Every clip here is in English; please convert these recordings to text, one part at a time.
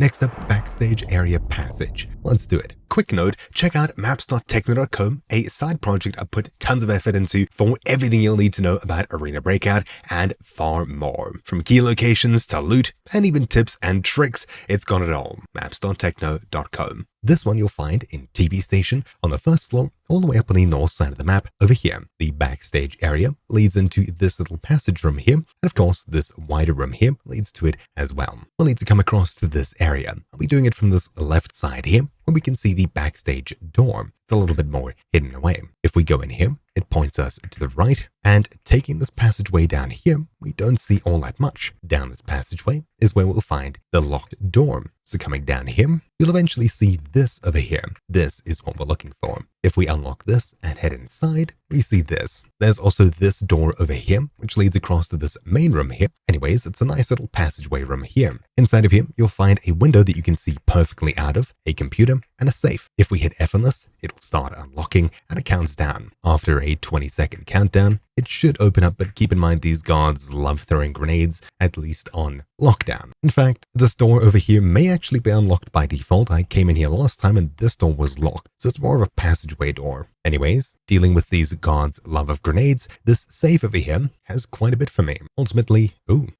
Next up, Backstage Area Passage. Let's do it. Quick note, check out maps.techno.com, a side project I put tons of effort into for everything you'll need to know about Arena Breakout and far more. From key locations to loot and even tips and tricks, it's got it all. maps.techno.com. This one you'll find in TV Station on the first floor, all the way up on the north side of the map over here. The backstage area leads into this little passage room here, and of course this wider room here leads to it as well. We'll need to come across to this area. I'll be doing it from this left side here, where we can see the backstage door. It's a little bit more hidden away. If we go in here, it points us to the right, and taking this passageway down here, we don't see all that much. Down this passageway is where we'll find the locked door. So coming down here, you'll eventually see this over here. This is what we're looking for. If we unlock this and head inside, we see this. There's also this door over here, which leads across to this main room here. Anyways, it's a nice little passageway room here. Inside of here, you'll find a window that you can see perfectly out of, a computer, and a safe. If we hit F on this, it'll start unlocking, and it counts down. After a 20-second countdown, it should open up, but keep in mind these guards love throwing grenades, at least on lockdown. In fact, this door over here may actually be unlocked by default. I came in here last time and this door was locked, so it's more of a passageway door. Anyways, dealing with these guards' love of grenades, this safe over here has quite a bit for me. Ultimately,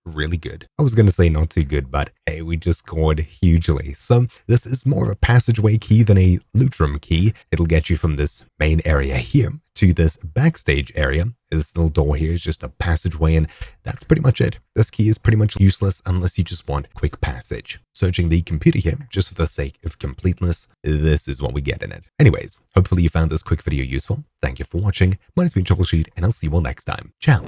really good. I was going to say not too good, but hey, we just scored hugely. So this is more of a passageway key than a loot room key. It'll get you from this main area here to this backstage area. This little door here is just a passageway, and that's pretty much it. This key is pretty much useless unless you just want quick passage. Searching the computer here, just for the sake of completeness, this is what we get in it. Anyways, hopefully you found this quick video useful. Thank you for watching. My name's been Troubleshoot, and I'll see you all next time. Ciao!